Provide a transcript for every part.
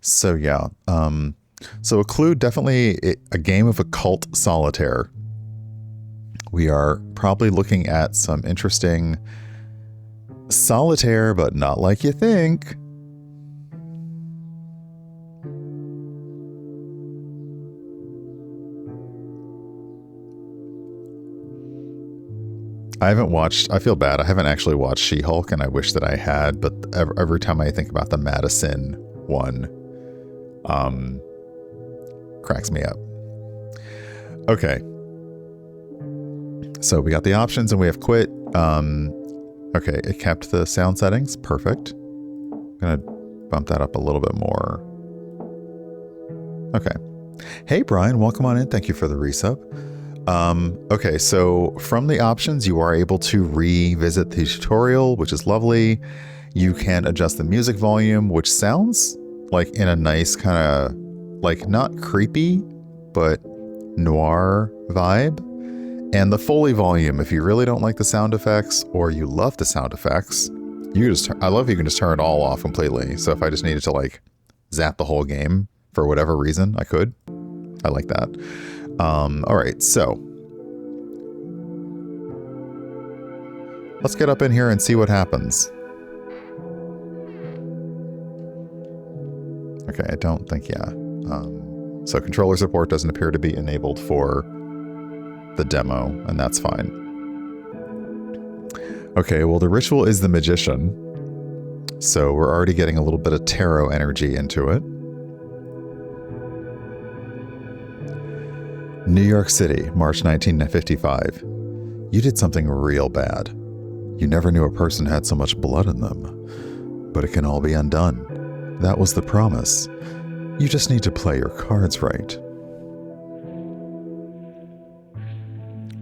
So yeah, so Occlude, definitely a game of occult solitaire. We are probably looking at some interesting solitaire, but not like you think. I feel bad. I haven't actually watched She-Hulk, and I wish that I had, but every time I think about the Madison one, cracks me up. Okay. So we got the options and we have quit. Okay, it kept the sound settings. Perfect. I'm going to bump that up a little bit more. Okay. Hey, Brian, welcome on in. Thank you for the resub. Okay, so from the options, you are able to revisit the tutorial, which is lovely. You can adjust the music volume, which sounds like in a nice kind of, like, not creepy, but noir vibe. And the Foley volume, if you really don't like the sound effects or you love the sound effects, I love you can just turn it all off completely. So if I just needed to like zap the whole game for whatever reason, I could. I like that. All right, so let's get up in here and see what happens. Okay, I don't think, yeah. So controller support doesn't appear to be enabled for the demo, and that's fine. Okay, well, the ritual is the magician, so we're already getting a little bit of tarot energy into it. New York City, March 1955. You did something real bad. You never knew a person had so much blood in them. But it can all be undone. That was the promise. You just need to play your cards right.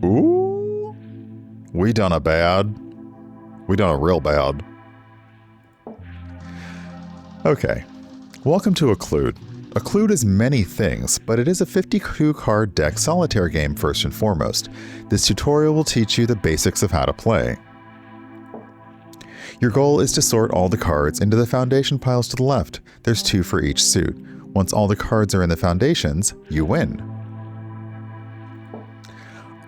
Ooh. We done a real bad. Okay. Welcome to Occlude. Occlude is many things, but it is a 52-card deck solitaire game first and foremost. This tutorial will teach you the basics of how to play. Your goal is to sort all the cards into the foundation piles to the left. There's 2 for each suit. Once all the cards are in the foundations, you win.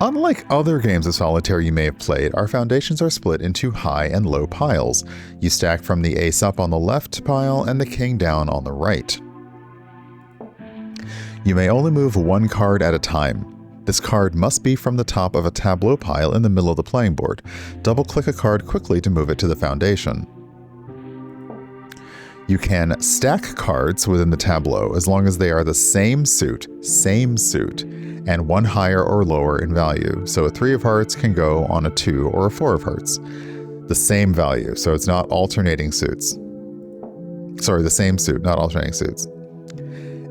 Unlike other games of solitaire you may have played, our foundations are split into high and low piles. You stack from the ace up on the left pile and the king down on the right. You may only move 1 card at a time. This card must be from the top of a tableau pile in the middle of the playing board. Double-click a card quickly to move it to the foundation. You can stack cards within the tableau as long as they are the same suit, and 1 higher or lower in value. So a 3 of hearts can go on a 2 or a 4 of hearts. The same value, so it's not alternating suits. Sorry, the same suit, not alternating suits.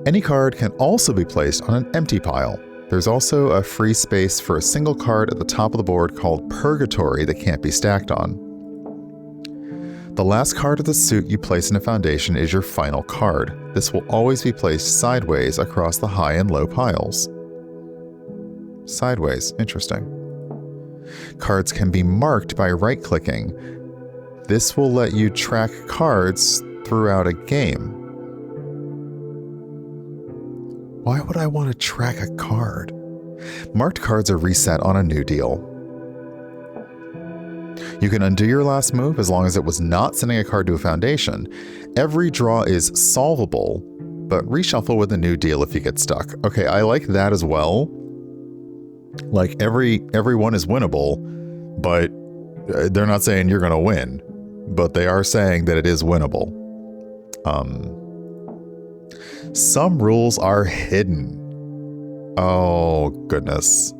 Any card can also be placed on an empty pile. There's also a free space for a single card at the top of the board called Purgatory that can't be stacked on. The last card of the suit you place in a foundation is your final card. This will always be placed sideways across the high and low piles. Sideways, interesting. Cards can be marked by right-clicking. This will let you track cards throughout a game. Why would I want to track a card? Marked cards are reset on a new deal. You can undo your last move as long as it was not sending a card to a foundation. Every draw is solvable, but reshuffle with a new deal if you get stuck. Okay, I like that as well. Like every one is winnable, but they're not saying you're going to win, but they are saying that it is winnable. Some rules are hidden. Oh, goodness.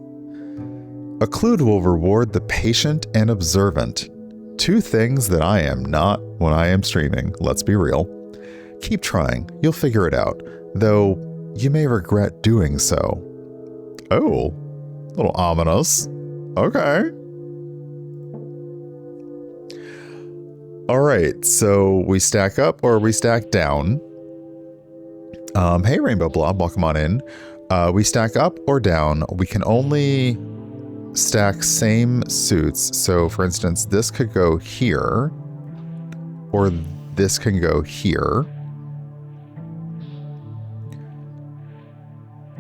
Occlude will reward the patient and observant. 2 things that I am not when I am streaming, let's be real. Keep trying, you'll figure it out, though you may regret doing so. Oh, a little ominous. Okay. All right, so we stack up or we stack down. Hey, Rainbow Blob, welcome on in. We stack up or down. We can only stack same suits. So, for instance, this could go here, or this can go here.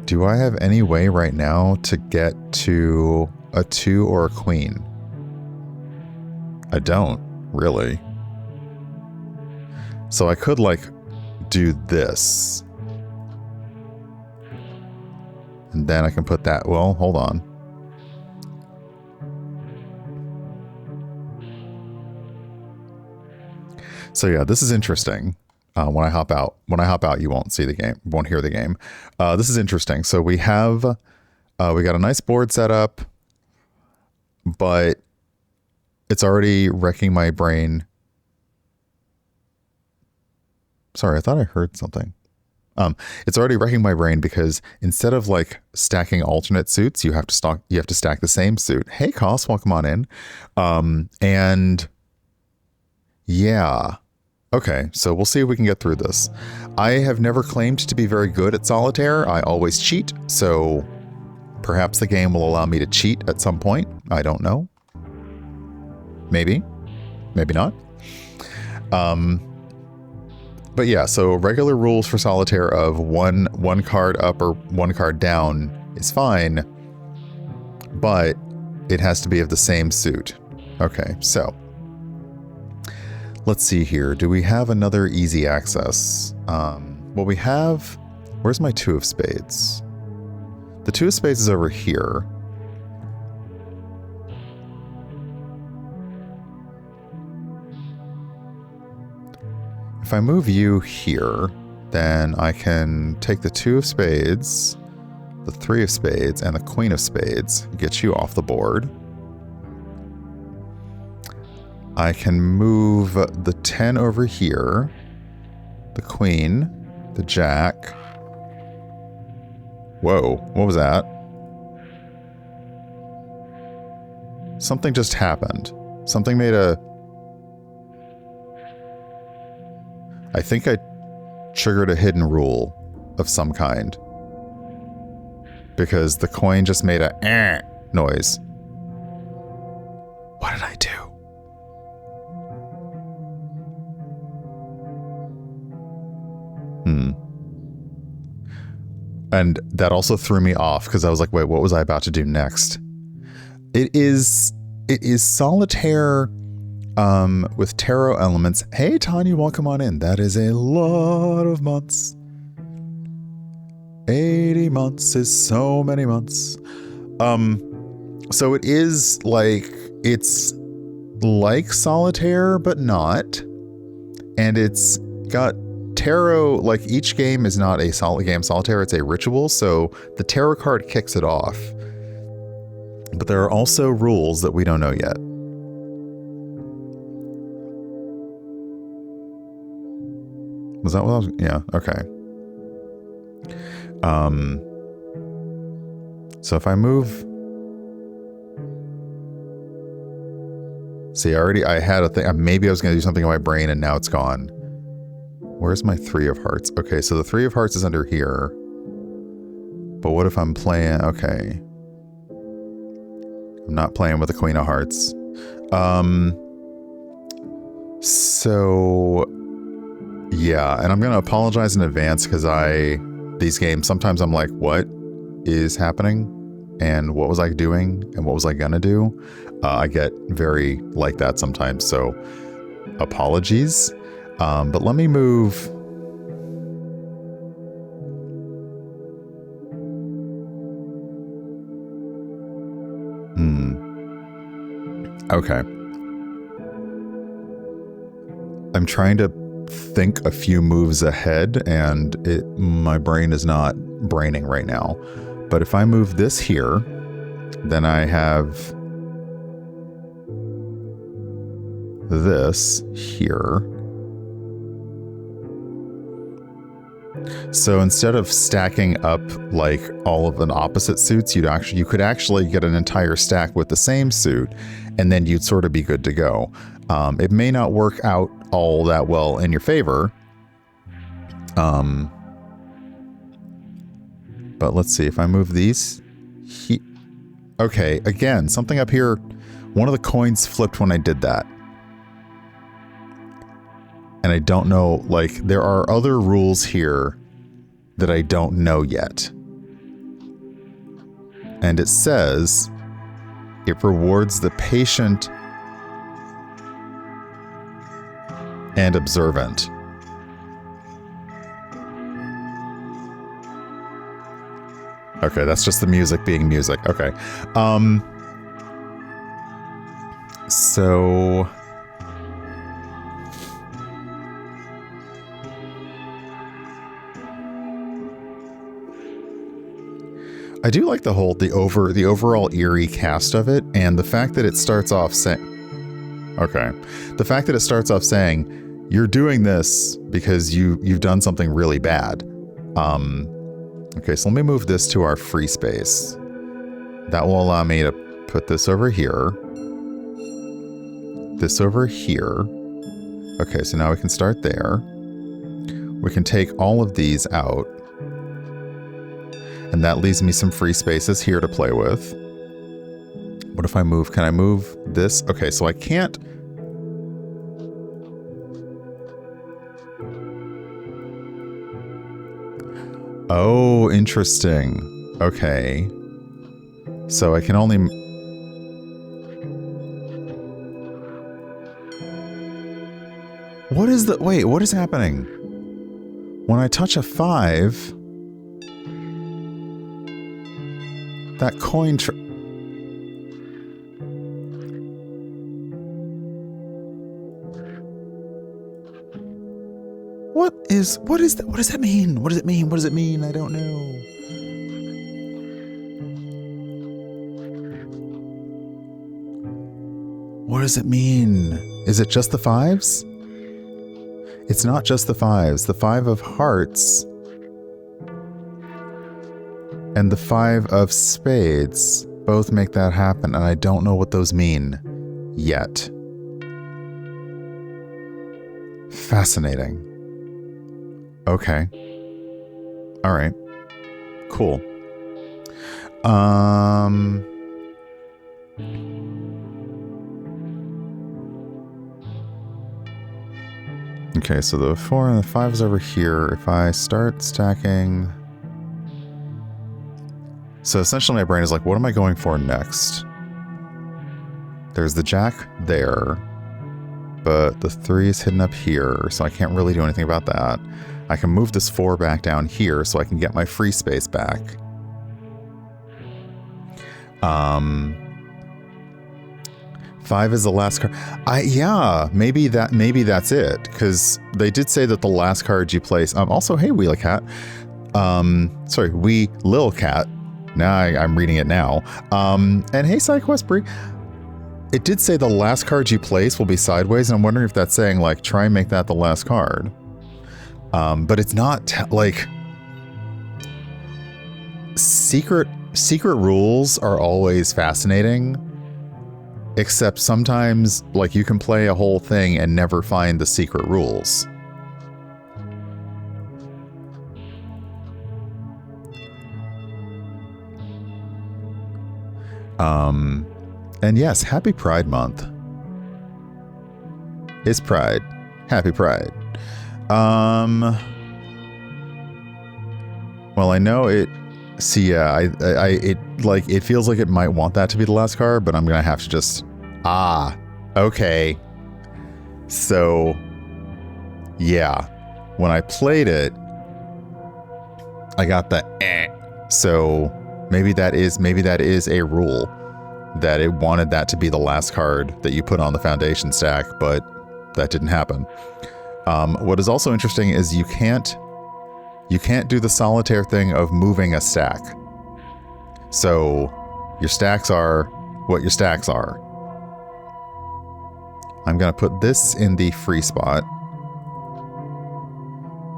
Do I have any way right now to get to a 2 or a queen? I don't, really. So I could, like, do this. And then I can put that... Well, hold on. So yeah, this is interesting. When I hop out, you won't see the game, won't hear the game. This is interesting. So we have, we got a nice board set up, but it's already wrecking my brain. Sorry, I thought I heard something. It's already wrecking my brain because instead of like stacking alternate suits, you have to stack the same suit. Hey, Koss, welcome on in. And yeah. Okay, so we'll see if we can get through this. I have never claimed to be very good at Solitaire. I always cheat, so perhaps the game will allow me to cheat at some point. I don't know. Maybe. Maybe not. But yeah, so regular rules for Solitaire of one card up or one card down is fine, but it has to be of the same suit. Okay, so... Let's see here. Do we have another easy access? Well, we have... Where's my 2 of spades? The 2 of spades is over here. If I move you here, then I can take the 2 of spades, the 3 of spades, and the queen of spades, get you off the board. I can move the 10 over here, the queen, the jack. Whoa, what was that? Something just happened. Something made a... I think I triggered a hidden rule of some kind. Because the coin just made a eh noise. What did I do? And that also threw me off because I was like, wait, what was I about to do next? It is Solitaire with tarot elements. Hey, Tanya, welcome on in. That is a lot of months. 80 months is so many months. So it is like, it's like Solitaire, but not. And it's got tarot, like each game is not a Solitaire, it's a ritual, so the tarot card kicks it off. But there are also rules that we don't know yet. Was that what I was... Yeah, okay. So if I move... See, I had a thing, maybe I was going to do something in my brain and now it's gone. Where's my 3 of hearts? Okay, so the 3 of hearts is under here. But what if I'm playing... Okay. I'm not playing with the queen of hearts. So... Yeah, and I'm going to apologize in advance because these games, sometimes I'm like, what is happening? And what was I doing? And what was I going to do? I get very like that sometimes, so apologies. But let me move. Okay. I'm trying to think a few moves ahead, and my brain is not braining right now. But if I move this here, then I have this here. So instead of stacking up like all of an opposite suits, you could actually get an entire stack with the same suit, and then you'd sort of be good to go. It may not work out all that well in your favor. But let's see, if I move these... Okay, again, something up here. One of the coins flipped when I did that. And I don't know, like, there are other rules here that I don't know yet. And it says it rewards the patient and observant. Okay, that's just the music being music. Okay. So I do like the overall eerie cast of it, and the fact that it starts off saying, okay, the fact that it starts off saying you're doing this because you've done something really bad. Okay, so let me move this to our free space. That will allow me to put this over here. This over here. Okay, so now we can start there. We can take all of these out. And that leaves me some free spaces here to play with. What if I move? Can I move this? Okay, so I can't. Oh, interesting. Okay. So I can only... What is the... Wait, what is happening? When I touch a 5... That coin... What is that? What does that mean? What does it mean? What does it mean? I don't know. What does it mean? Is it just the 5s? It's not just the 5s. The 5 of hearts and the 5 of spades both make that happen, and I don't know what those mean yet. Fascinating. Okay. All right. Cool. Okay, so the 4 and the 5 is over here. If I start stacking... So essentially my brain is like, what am I going for next? There's the jack there, but the 3 is hidden up here, so I can't really do anything about that. I can move this 4 back down here so I can get my free space back. 5 is the last card. Yeah, maybe that's it, because they did say that the last card you place. Also, hey, Wheelie Cat. Sorry, Wee Lil Cat. Now I'm reading it now. And hey, SideQuestBree. It did say the last card you place will be sideways, and I'm wondering if that's saying, like, try and make that the last card. But it's not, like... Secret rules are always fascinating. Except sometimes, like, you can play a whole thing and never find the secret rules. And yes, happy Pride Month. It's Pride. Happy Pride. Well, I know it... See, yeah, it feels like it might want that to be the last card, but I'm gonna have to just... okay. So, yeah. When I played it, I got the So, maybe that is a rule. That it wanted that to be the last card that you put on the foundation stack, but that didn't happen. What is also interesting is you can't do the solitaire thing of moving a stack. So your stacks are what your stacks are. I'm going to put this in the free spot.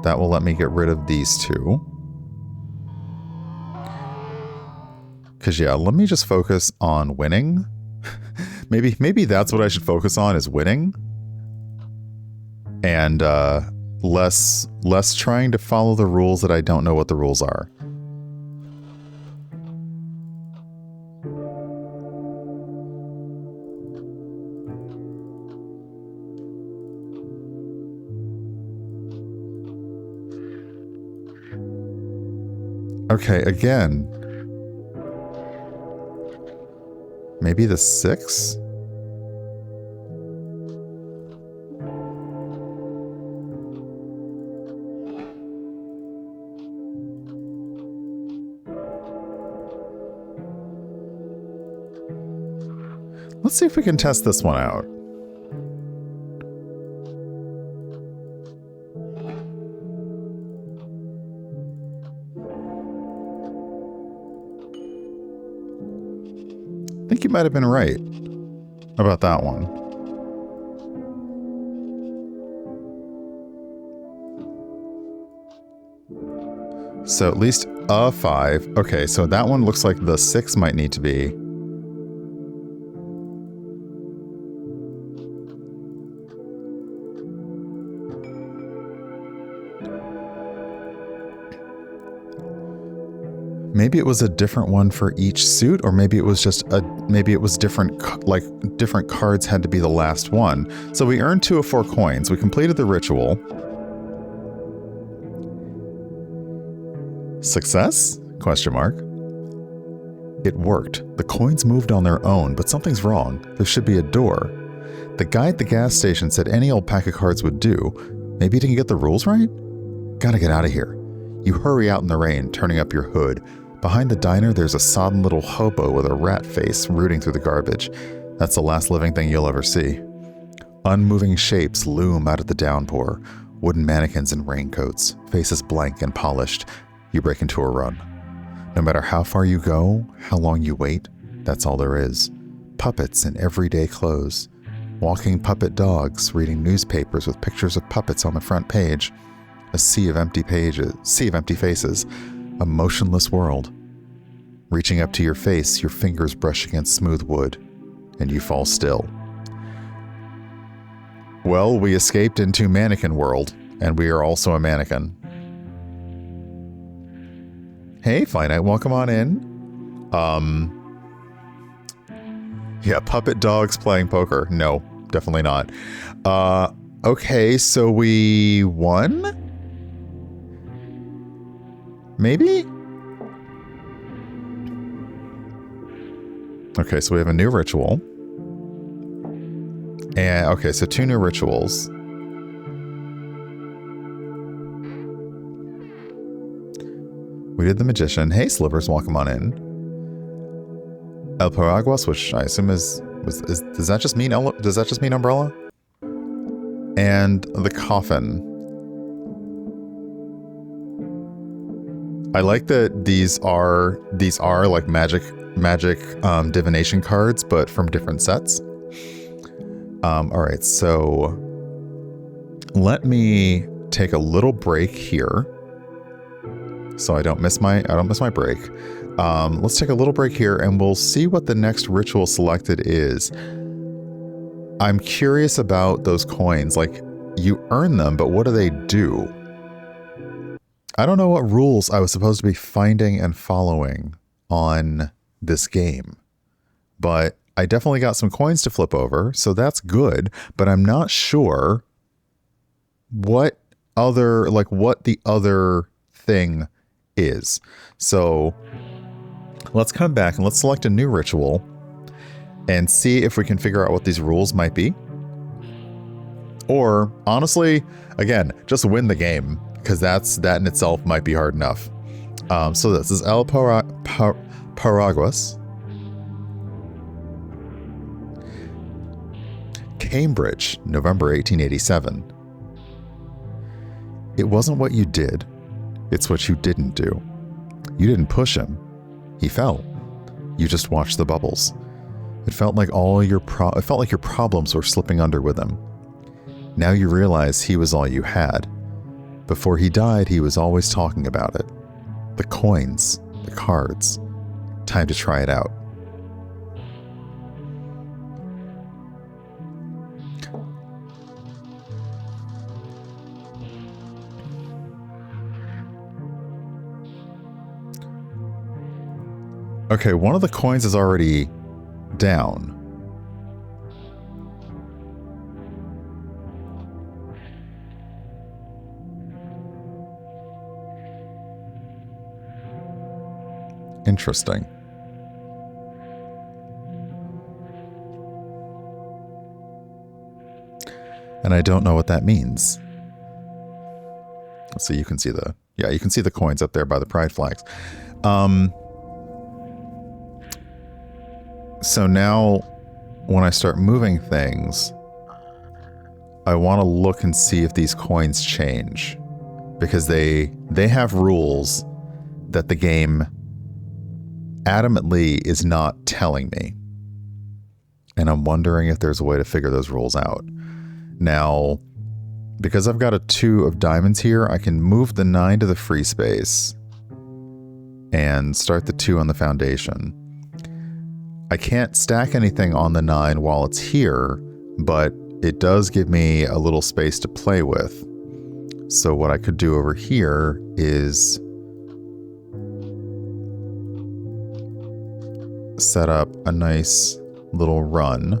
That will let me get rid of these 2. Because, yeah, let me just focus on winning. maybe that's what I should focus on, is winning. And less trying to follow the rules that I don't know what the rules are. Okay, again. Maybe the 6? Let's see if we can test this one out. I think you might have been right about that one. So at least a 5. Okay, so that one looks like the 6 might need to be. Maybe it was a different one for each suit, or maybe it was just maybe it was different, like different cards had to be the last one. So we earned 2 of 4 coins. We completed the ritual. Success? Question mark. It worked. The coins moved on their own, but something's wrong. There should be a door. The guy at the gas station said any old pack of cards would do. Maybe he didn't get the rules right? Gotta get out of here. You hurry out in the rain, turning up your hood. Behind the diner, there's a sodden little hobo with a rat face rooting through the garbage. That's the last living thing you'll ever see. Unmoving shapes loom out of the downpour. Wooden mannequins in raincoats, faces blank and polished. You break into a run. No matter how far you go, how long you wait, that's all there is. Puppets in everyday clothes. Walking puppet dogs, reading newspapers with pictures of puppets on the front page. A sea of empty faces. A motionless world. Reaching up to your face, your fingers brush against smooth wood, and you fall still. Well, we escaped into mannequin world, and we are also a mannequin. Hey, Finite, welcome on in. Yeah, puppet dogs playing poker. No, definitely not. Okay, so we won? Maybe? Okay, so we have a new ritual. And okay, so 2 new rituals. We did the magician. Hey, Slivers, welcome on in. El Paraguas, which I assume is does that just mean umbrella? And the coffin. I like that these are like magic divination cards, but from different sets. All right, so let me take a little break here, so I don't miss my break. Let's take a little break here, and we'll see what the next ritual selected is. I'm curious about those coins. Like, you earn them, but what do they do? I don't know what rules I was supposed to be finding and following on this game, but I definitely got some coins to flip over, so that's good, but I'm not sure what the other thing is. So let's come back and let's select a new ritual and see if we can figure out what these rules might be. Or honestly, again, just win the game, because that in itself might be hard enough. So this is El Paraguas. Cambridge, November 1887. It wasn't what you did, it's what you didn't do. You didn't push him. He fell. You just watched the bubbles. It felt like your problems were slipping under with him. Now you realize he was all you had. Before he died, he was always talking about it. The coins, the cards. Time to try it out. Okay, one of the coins is already down. Interesting. And I don't know what that means. So you can see you can see the coins up there by the pride flags. So now when I start moving things, I want to look and see if these coins change, because they have rules that the game adamantly is not telling me. And I'm wondering if there's a way to figure those rules out. Now, because I've got a 2 of diamonds here, I can move the 9 to the free space and start the 2 on the foundation. I can't stack anything on the 9 while it's here, but it does give me a little space to play with. So what I could do over here is set up a nice little run.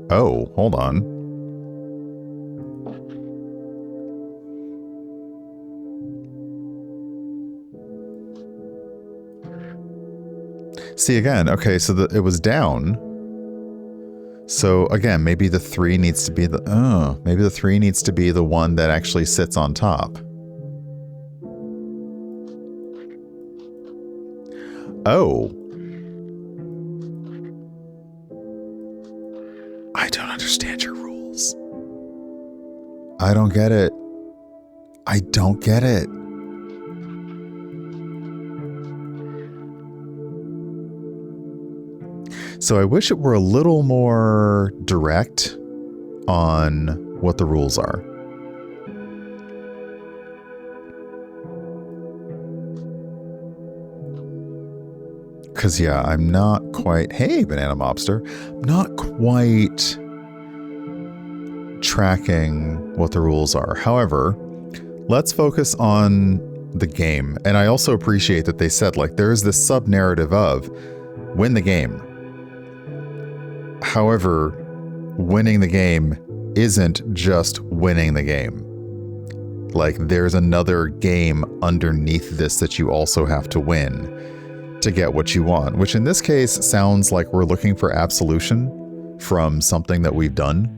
Oh, hold on. See again, okay, so it was down. So again, maybe the 3 needs to be maybe the 3 needs to be the one that actually sits on top. Oh. I don't understand your rules. I don't get it. I don't get it. So I wish it were a little more direct on what the rules are. Because, yeah, I'm not quite... Hey, Banana Mobster. I'm not quite tracking what the rules are. However, let's focus on the game. And I also appreciate that they said, like, there's this sub-narrative of win the game. However, winning the game isn't just winning the game. Like, there's another game underneath this that you also have to win to get what you want, which in this case sounds like we're looking for absolution from something that we've done.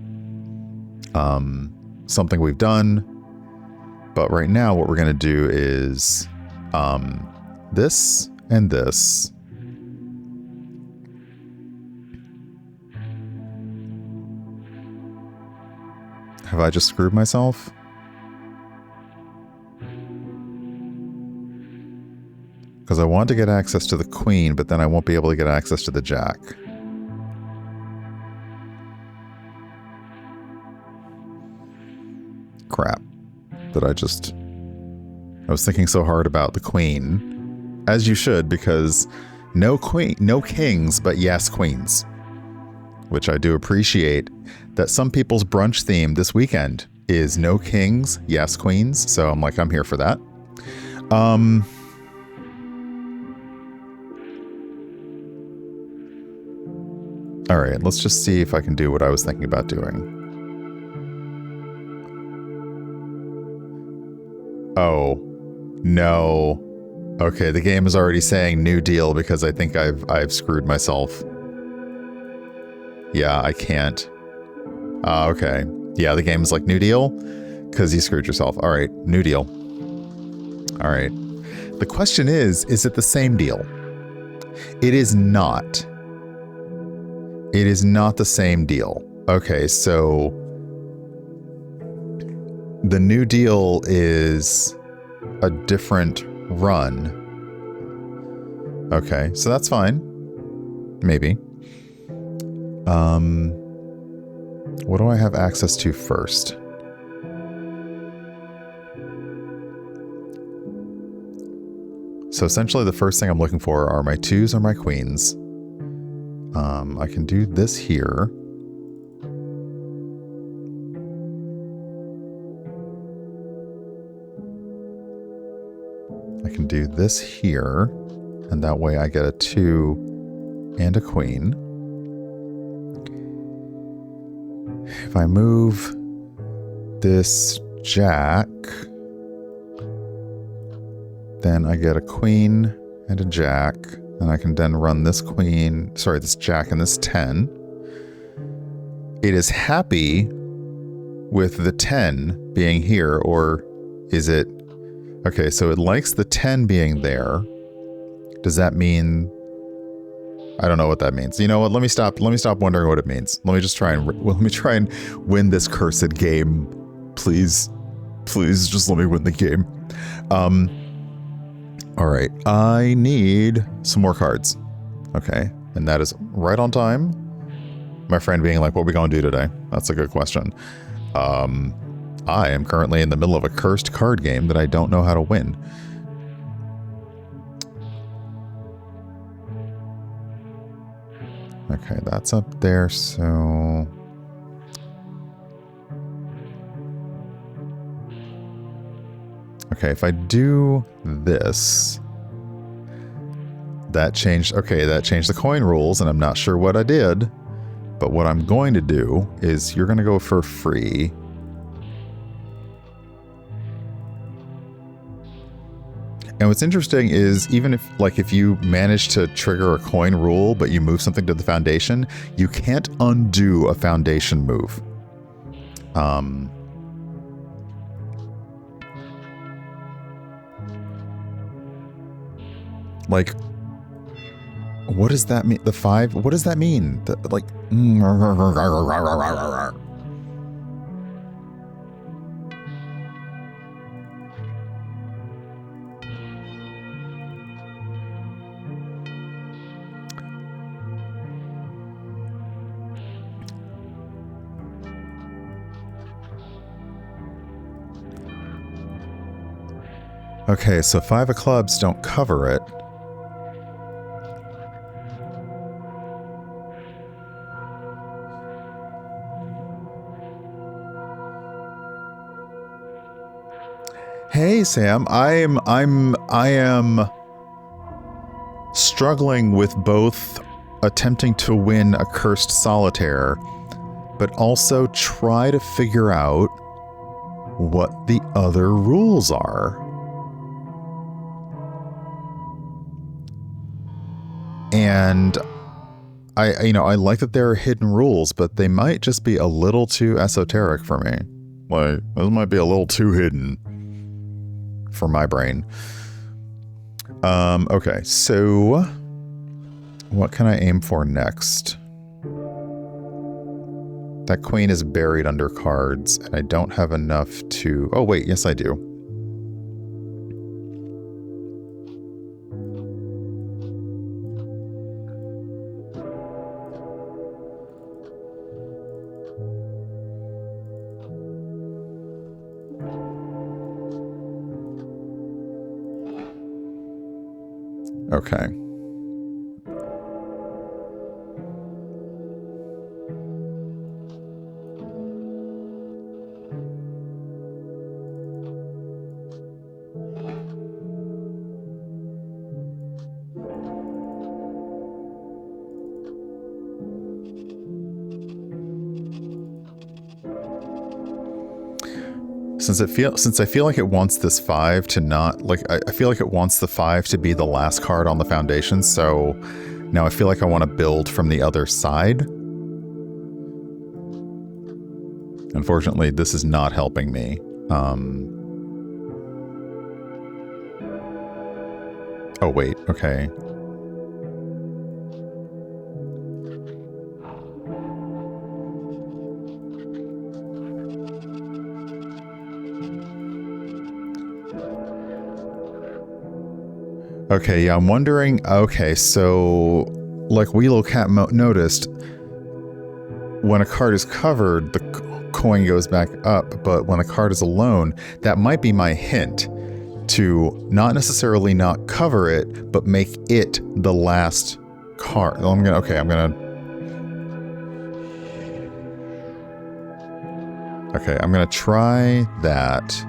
But right now what we're going to do is this and this. Have I just screwed myself? Because I want to get access to the queen, but then I won't be able to get access to the jack. Crap. I was thinking so hard about the queen. As you should, because no kings, but yes, queens. Which I do appreciate that some people's brunch theme this weekend is no kings, yes, queens. So I'm like, I'm here for that. All right, let's just see if I can do what I was thinking about doing. Oh, no. Okay, the game is already saying new deal because I think I've screwed myself. Yeah, I can't. Okay. Yeah, the game's like new deal because you screwed yourself. All right, new deal. All right. The question is it the same deal? It is not. It is not the same deal. Okay, so the new deal is a different run. Okay, so that's fine. Maybe. What do I have access to first? So essentially the first thing I'm looking for are my 2s or my queens. I can do this here. I can do this here, and that way I get a 2 and a queen. If I move this jack, then I get a queen and a jack, and I can then run this queen, sorry, this jack and this 10. it is happy with the 10 being here, or is it... Okay, so it likes the 10 being there. Does that mean... I don't know what that means. You know what? Let me stop wondering what it means. Let me try and win this cursed game. Please. Please just let me win the game. All right. I need some more cards. Okay. And that is right on time. My friend being like, what are we going to do today? That's a good question. I am currently in the middle of a cursed card game that I don't know how to win. Okay, that's up there, so... Okay, if I do this... That changed the coin rules, and I'm not sure what I did. But what I'm going to do is you're going to go for free. And what's interesting is even if you manage to trigger a coin rule, but you move something to the foundation, you can't undo a foundation move. Like, what does that mean? The 5? What does that mean? Okay, so 5 of clubs don't cover it. Hey Sam, I am struggling with both attempting to win a cursed solitaire, but also try to figure out what the other rules are. And I like that there are hidden rules, but they might just be a little too esoteric for me. Like, those might be a little too hidden for my brain. Okay, so what can I aim for next? That queen is buried under cards, and I don't have enough to... Oh, wait, yes I do. Okay. Since I feel like it wants this 5 to not, like, I feel like it wants the 5 to be the last card on the foundation, so now I feel like I want to build from the other side. Unfortunately, this is not helping me. Oh, wait, okay. Okay, yeah, I'm wondering... Okay, so... Like Wheelo Cat noticed, when a card is covered, the coin goes back up, but when a card is alone, that might be my hint to not necessarily not cover it, but make it the last card. I'm gonna try that.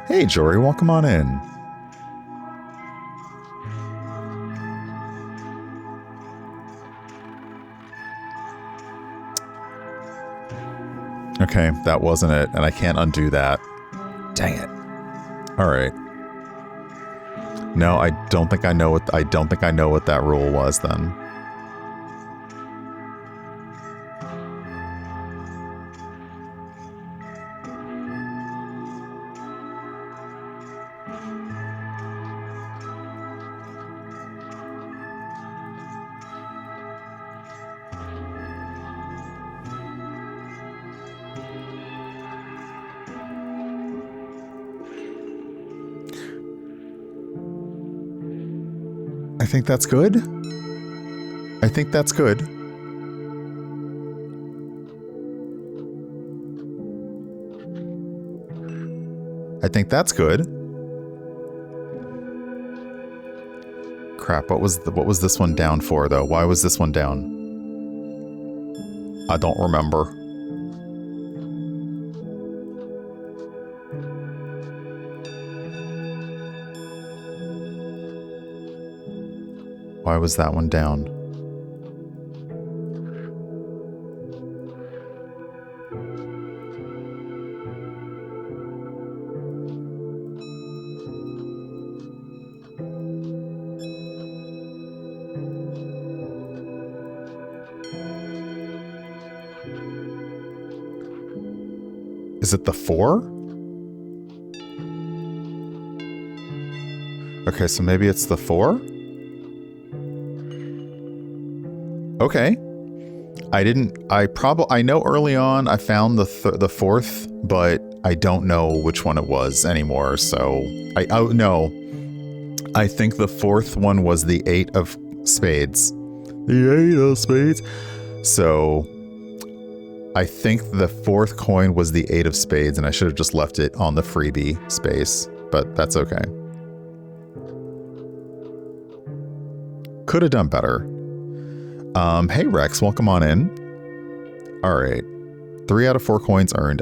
Hey, Jory, welcome on in. Okay, that wasn't it, and I can't undo that. Dang it. All right. No, I don't think I know what that rule was then. I think that's good. I think that's good. I think that's good. Crap, what was this one down for though? Why was this one down? I don't remember. Why was that one down? Is it the 4? Okay, so maybe it's the 4? Okay. I know early on I found the 4th, but I don't know which one it was anymore, so no. I think the 4th one was the 8 of spades. The 8 of spades. So I think the 4th coin was the 8 of spades, and I should have just left it on the freebie space, but that's okay. Could have done better. Hey Rex, welcome on in. All right, 3 out of 4 coins earned.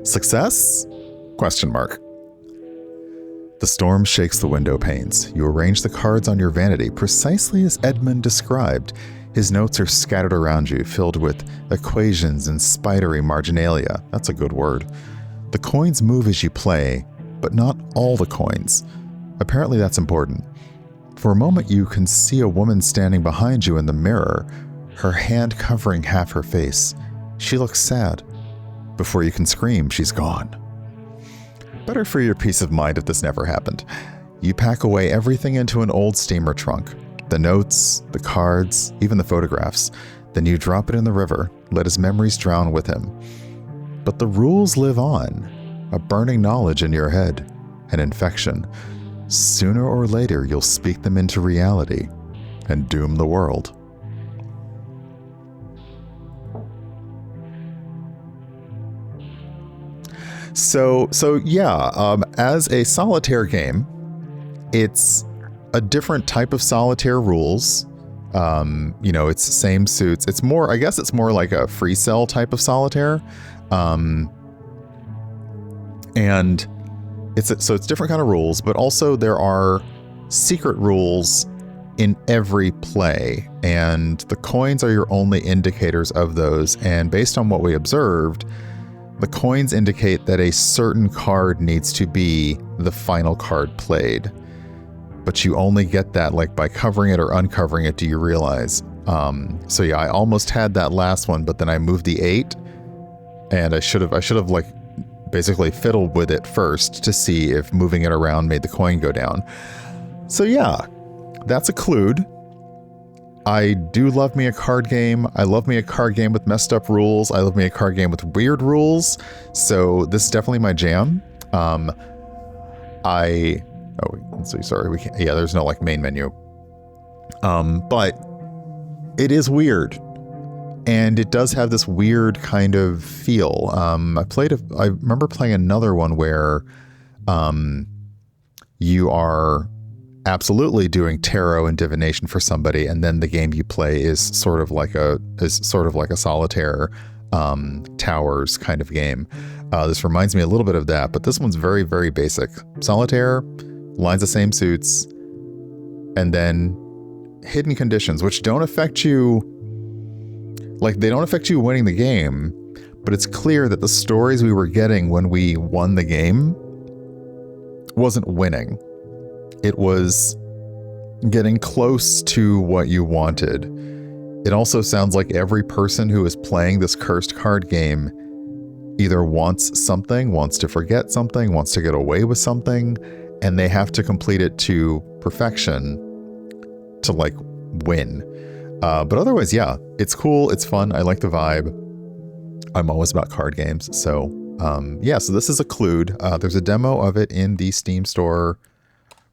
Success? Question mark. The storm shakes the window panes. You arrange the cards on your vanity precisely as Edmund described. His notes are scattered around you, filled with equations and spidery marginalia. That's a good word. The coins move as you play, but not all the coins. Apparently that's important. For a moment you can see a woman standing behind you in the mirror, her hand covering half her face. She looks sad. Before you can scream, she's gone. Better for your peace of mind if this never happened. You pack away everything into an old steamer trunk. The notes, the cards, even the photographs. Then you drop it in the river, let his memories drown with him. But the rules live on, a burning knowledge in your head, an infection. Sooner or later you'll speak them into reality and doom the world. So yeah, as a solitaire game, it's a different type of solitaire rules. It's same suits. It's more, I guess it's more like a free cell type of solitaire. And it's different kind of rules, but also there are secret rules in every play, and the coins are your only indicators of those. And based on what we observed, the coins indicate that a certain card needs to be the final card played. But you only get that like by covering it or uncovering it, do you realize? So yeah, I almost had that last one, but then I moved the 8, and I should have like basically fiddled with it first to see if moving it around made the coin go down. So yeah, that's Occlude. I do love me a card game. I love me a card game with messed up rules. I love me a card game with weird rules. So this is definitely my jam. Sorry, we can't. Yeah, there's no like main menu. But it is weird, and it does have this weird kind of feel. I remember playing another one where, you are absolutely doing tarot and divination for somebody, and then the game you play is sort of like a solitaire towers kind of game. This reminds me a little bit of that, but this one's very, very basic. Solitaire, lines of same suits, and then hidden conditions, which don't affect you. Like, they don't affect you winning the game, but it's clear that the stories we were getting when we won the game wasn't winning. It was getting close to what you wanted. It also sounds like every person who is playing this cursed card game either wants something, wants to forget something, wants to get away with something, and they have to complete it to perfection to like win. But otherwise, yeah, it's cool. It's fun. I like the vibe. I'm always about card games. So yeah, so this is Occlude. There's a demo of it in the Steam store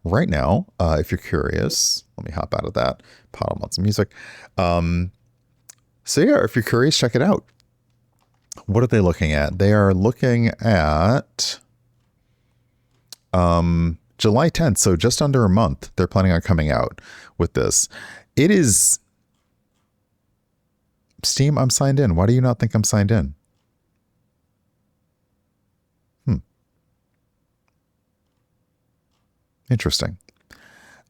right now. If you're curious, let me hop out of that. Pile on some music. So yeah, if you're curious, check it out. What are they looking at? They are looking at July 10th, so just under a month. They're planning on coming out with this. It is Steam. I'm signed in. Why do you not think I'm signed in? Interesting.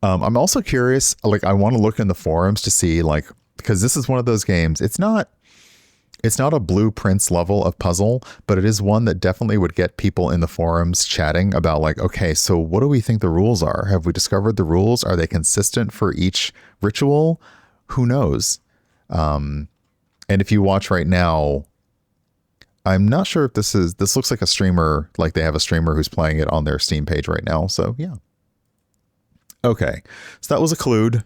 I'm also curious, like I want to look in the forums to see like, because this is one of those games. It's not a blueprints level of puzzle, but it is one that definitely would get people in the forums chatting about like, okay, so what do we think the rules are? Have we discovered the rules? Are they consistent for each ritual? Who knows? And if you watch right now, I'm not sure if this looks like a streamer, like they have a streamer who's playing it on their Steam page right now. So yeah. Okay. So that was Occlude.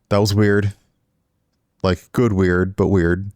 That was weird. Like good weird, but weird.